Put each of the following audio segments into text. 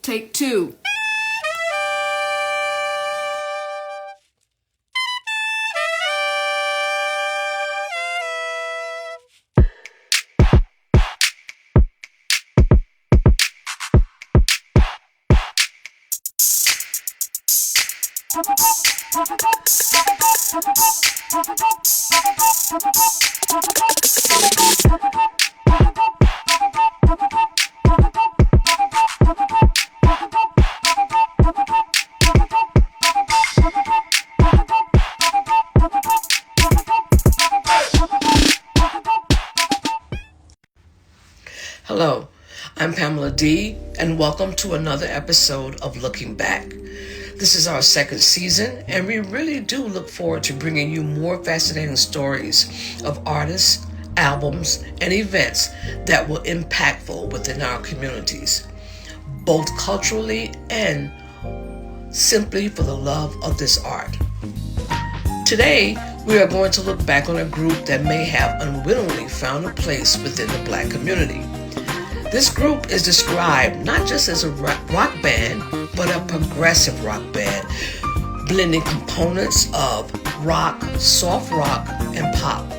Take two. Hello, I'm Pamela D, and welcome to another episode of Looking Back. This is our second season, and we really do look forward to bringing you more fascinating stories of artists, albums, and events that were impactful within our communities, both culturally and simply for the love of this art. Today, we are going to look back on a group that may have unwittingly found a place within the Black community. This group is described not just as a rock band, but a progressive rock band, blending components of rock, soft rock, and pop.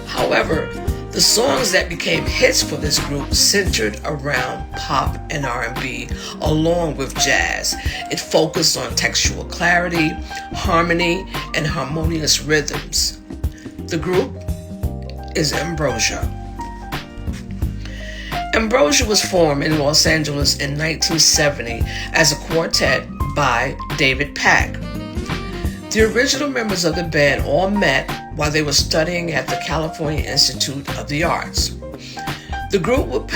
However, the songs that became hits for this group centered around pop and R&B, along with jazz. It focused on textual clarity, harmony, and harmonious rhythms. The group is Ambrosia. Ambrosia was formed in Los Angeles in 1970 as a quartet by David Pack. The original members of the band all met while they were studying at the California Institute of the Arts. The group would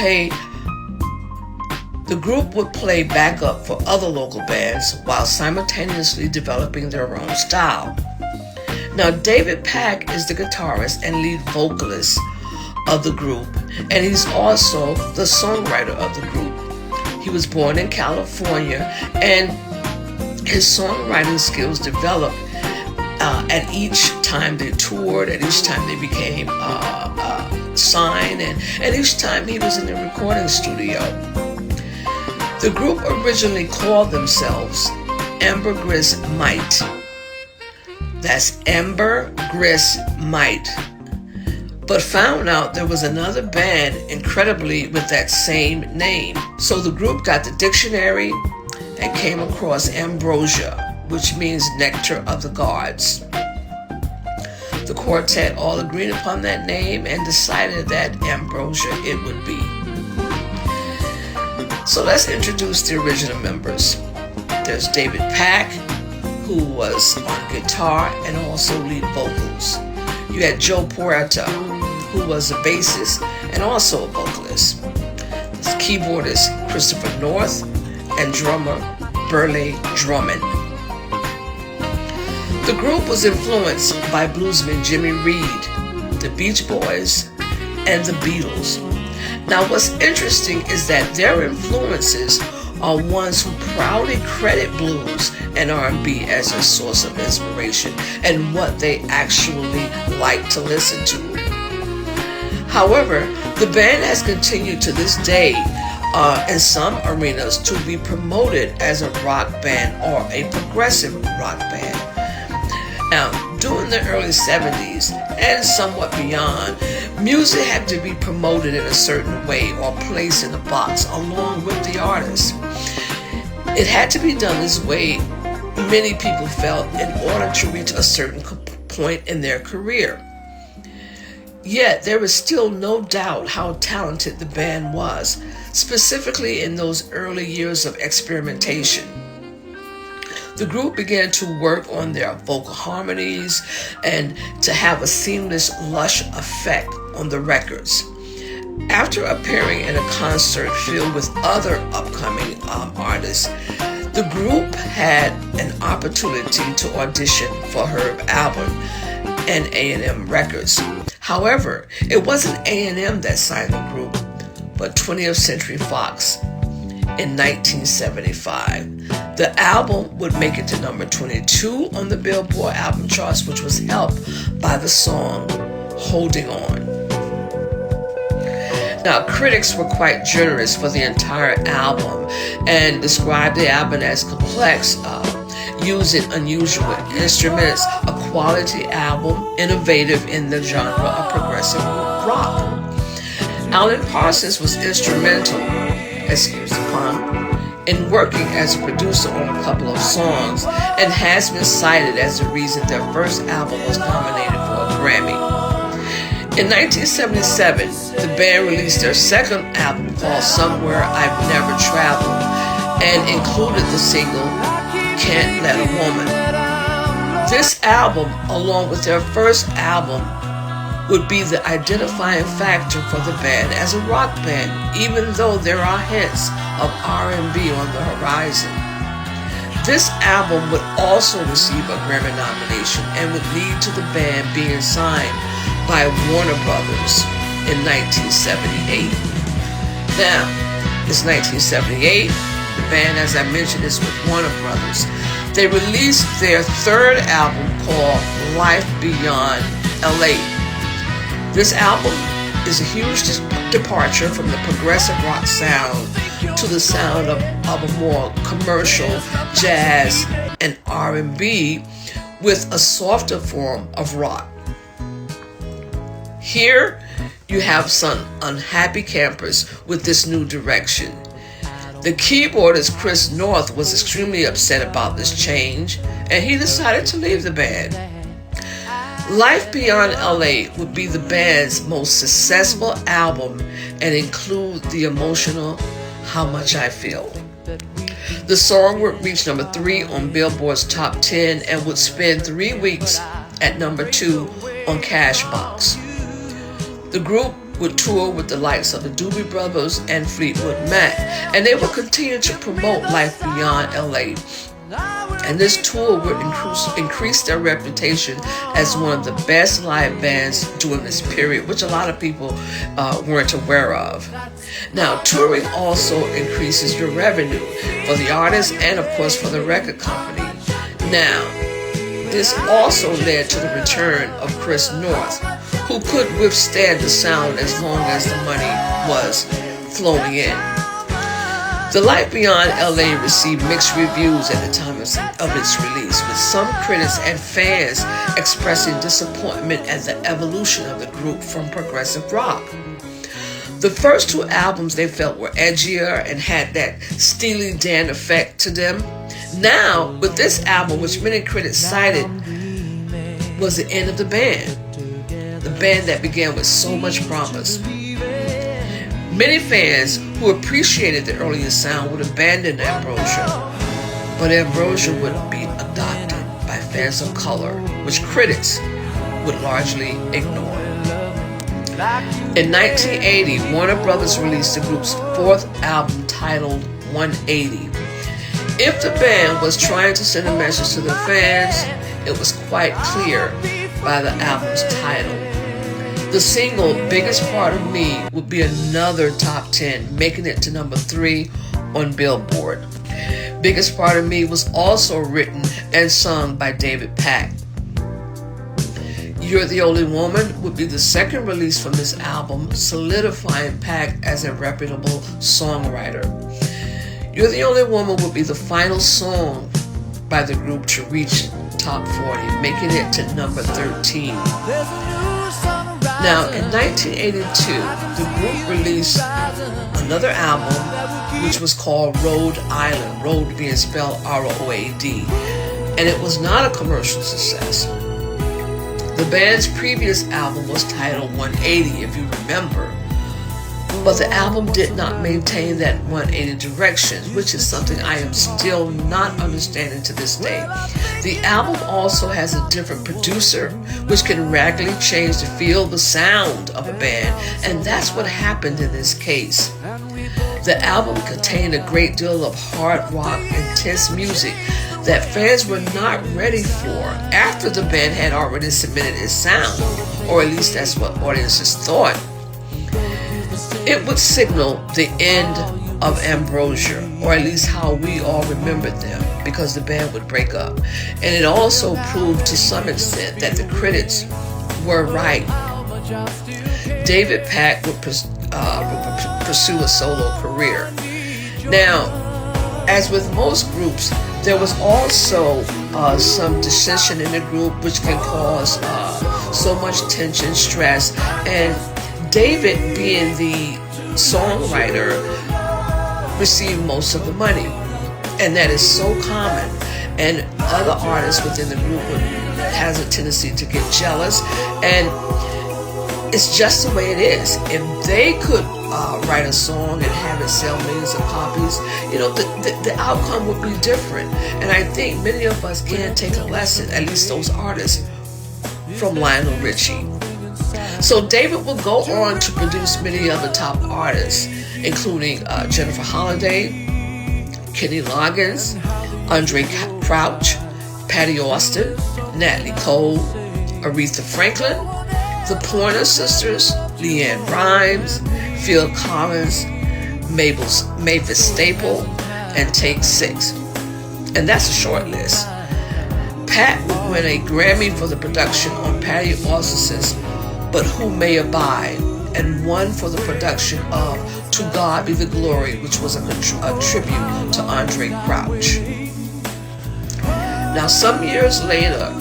play backup for other local bands while simultaneously developing their own style. Now, David Pack is the guitarist and lead vocalist of the group, and he's also the songwriter of the group. He was born in California, and his songwriting skills developed at each time they toured, at each time they became signed, and each time he was in the recording studio. The group originally called themselves Amber Gris Might. That's Amber Gris Might. But found out there was another band, incredibly, with that same name. So the group got the dictionary and came across Ambrosia, which means nectar of the gods. The quartet all agreed upon that name and decided that Ambrosia it would be. So let's introduce the original members. There's David Pack, who was on guitar and also lead vocals. You had Joe Puerta, who was a bassist and also a vocalist. His keyboardist Christopher North and drummer Burley Drummond. The group was influenced by bluesman Jimmy Reed, the Beach Boys, and the Beatles. Now, what's interesting is that their influences are ones who proudly credit blues and R&B as a source of inspiration and what they actually like to listen to. However, the band has continued to this day in some arenas to be promoted as a rock band or a progressive rock band. Now, during the early 70s and somewhat beyond, music had to be promoted in a certain way or placed in a box along with the artist. It had to be done this way, many people felt, in order to reach a certain point in their career. Yet, there is still no doubt how talented the band was, specifically in those early years of experimentation. The group began to work on their vocal harmonies and to have a seamless, lush effect on the records. After appearing in a concert filled with other upcoming artists, the group had an opportunity to audition for her album and A&M Records. However, it wasn't A&M that signed the group, but 20th Century Fox in 1975. The album would make it to number 22 on the Billboard album charts, which was helped by the song Holding On. Now, critics were quite generous for the entire album and described the album as complex, using unusual instruments, a quality album, innovative in the genre of progressive rock. Alan Parsons was instrumental, excuse the pun, in working as a producer on a couple of songs and has been cited as the reason their first album was nominated for a Grammy. In 1977, the band released their second album called Somewhere I've Never Traveled and included the single Can't Let a Woman. This album, along with their first album, would be the identifying factor for the band as a rock band, even though there are hints of R&B on the horizon. This album would also receive a Grammy nomination and would lead to the band being signed by Warner Brothers in 1978. Now, it's 1978. The band, as I mentioned, is with Warner Brothers. They released their third album called Life Beyond LA. This album is a huge departure from the progressive rock sound to the sound of a more commercial jazz and R&B with a softer form of rock. Here you have some unhappy campers with this new direction. The keyboardist Chris North was extremely upset about this change, and he decided to leave the band. Life Beyond LA would be the band's most successful album and include the emotional How Much I Feel. The song would reach number 3 on Billboard's Top 10 and would spend 3 weeks at number 2 on Cashbox. The group would tour with the likes of the Doobie Brothers and Fleetwood Mac, and they would continue to promote Life Beyond LA. And this tour would increase their reputation as one of the best live bands during this period, which a lot of people weren't aware of. Now, touring also increases your revenue for the artist and, of course, for the record company. Now, this also led to the return of Chris North, who could withstand the sound as long as the money was flowing in. The Life Beyond LA received mixed reviews at the time of its release, with some critics and fans expressing disappointment at the evolution of the group from progressive rock. The first 2 albums they felt were edgier and had that Steely Dan effect to them. Now, with this album, which many critics cited was the end of the band that began with so much promise. Many fans who appreciated the earlier sound would abandon Ambrosia, but Ambrosia would be adopted by fans of color, which critics would largely ignore. In 1980, Warner Brothers released the group's 4th album titled 180. If the band was trying to send a message to the fans, it was quite clear by the album's title. The single, Biggest Part of Me, would be another top 10, making it to number 3 on Billboard. Biggest Part of Me was also written and sung by David Pack. You're the Only Woman would be the second release from this album, solidifying Pack as a reputable songwriter. You're the Only Woman would be the final song by the group to reach top 40, making it to number 13. Now, in 1982, the group released another album, which was called Rhode Island, Road being spelled R-O-A-D, and it was not a commercial success. The band's previous album was titled 180, if you remember, but the album did not maintain that 180 direction, which is something I am still not understanding to this day. The album also has a different producer, which can radically change the feel, the sound of a band, and that's what happened in this case. The album contained a great deal of hard rock, intense music that fans were not ready for after the band had already submitted its sound, or at least that's what audiences thought. It would signal the end of Ambrosia, or at least how we all remembered them, because the band would break up. And it also proved to some extent that the critics were right. David Pack would pursue a solo career. Now, as with most groups, there was also some dissension in the group, which can cause so much tension, stress, and David, being the songwriter, received most of the money, and that is so common. And other artists within the group has a tendency to get jealous, and it's just the way it is. If they could write a song and have it sell millions of copies, the outcome would be different. And I think many of us can take a lesson, at least those artists, from Lionel Richie. So David will go on to produce many other top artists, including Jennifer Holliday, Kenny Loggins, Andre Crouch, Patty Austin, Natalie Cole, Aretha Franklin, the Pointer Sisters, Leanne Rimes, Phil Collins, Mavis Staple, and Take Six. And that's a short list. Pat would win a Grammy for the production on Patty Austin's But Who May Abide, and one for the production of To God Be the Glory, which was a tribute to Andre Crouch. Now, some years later,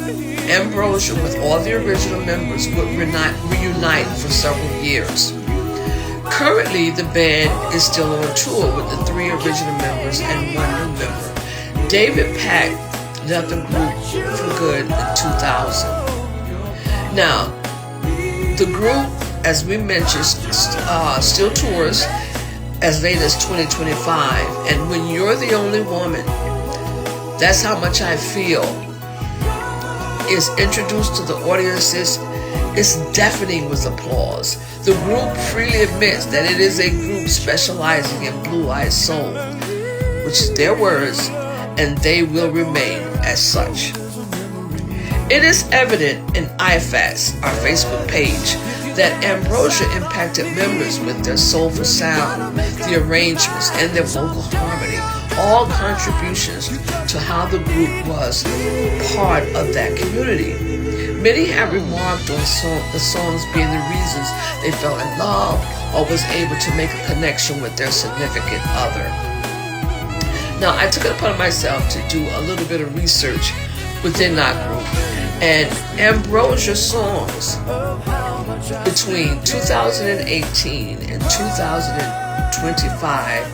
Ambrosia, with all the original members, would reunite for several years. Currently, the band is still on tour with the 3 original members and 1 new member. David Pack left the group for good in 2000. Now, the group, as we mentioned, still tours as late as 2025, and When You're the Only Woman, That's How Much I Feel, is introduced to the audiences. It's deafening with applause. The group freely admits that it is a group specializing in blue-eyed soul, which is their words, and they will remain as such. It is evident in IFATS, our Facebook page, that Ambrosia impacted members with their soulful sound, the arrangements, and their vocal harmony, all contributions to how the group was part of that community. Many have remarked on the songs being the reasons they fell in love or was able to make a connection with their significant other. Now, I took it upon myself to do a little bit of research within that group, and Ambrosia songs between 2018 and 2025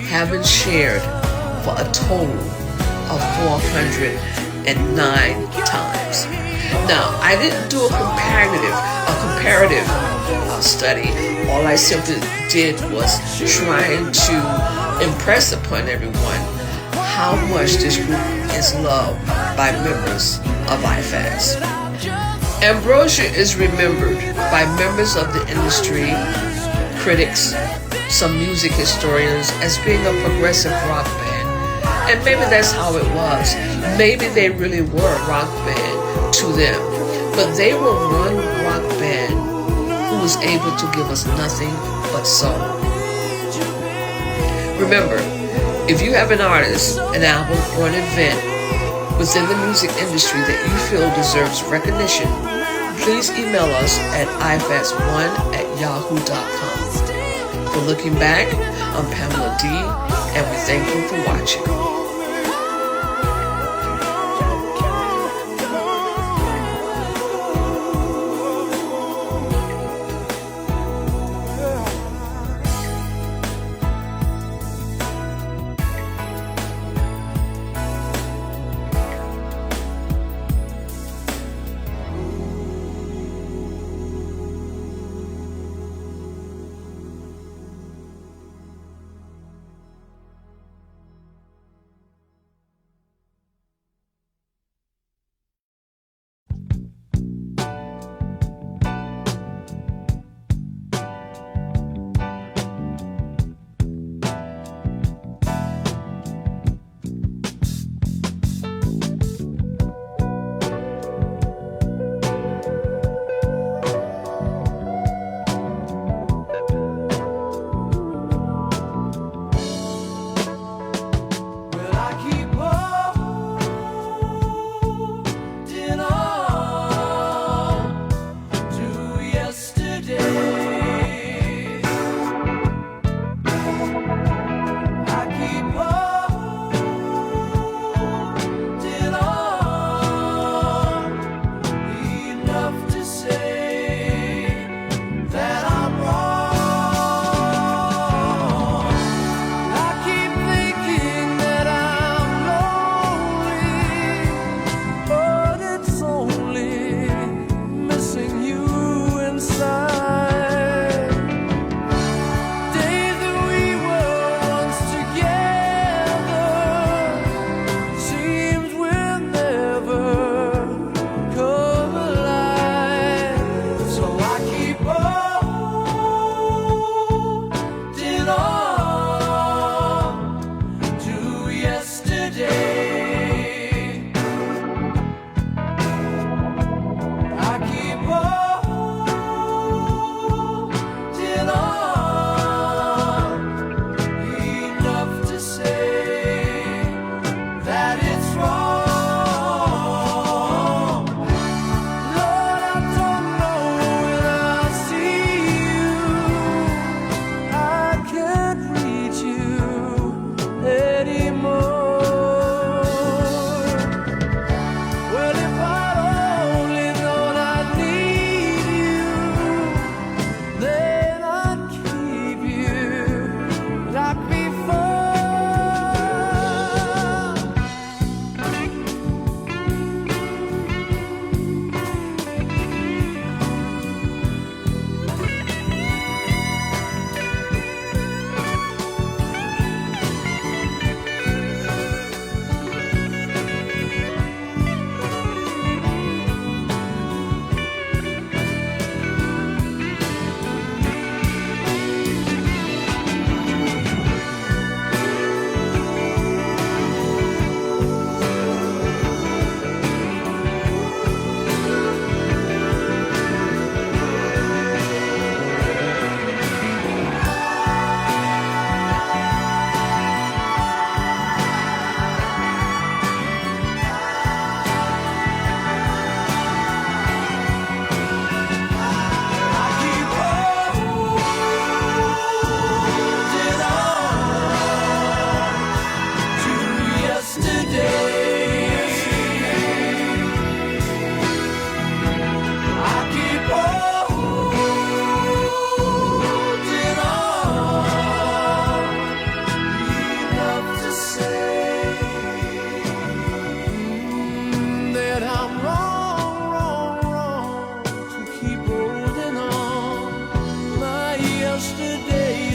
have been shared for a total of 409 times. Now, I didn't do a comparative study. All I simply did was trying to impress upon everyone how much this group is loved by members of IFATS. Ambrosia is remembered by members of the industry, critics, some music historians, as being a progressive rock band. And maybe that's how it was. Maybe they really were a rock band to them. But they were one rock band who was able to give us nothing but soul. Remember, if you have an artist, an album, or an event within the music industry that you feel deserves recognition, please email us at ifats1@yahoo.com. For Looking Back, I'm Pamela D, and we thank you for watching. the day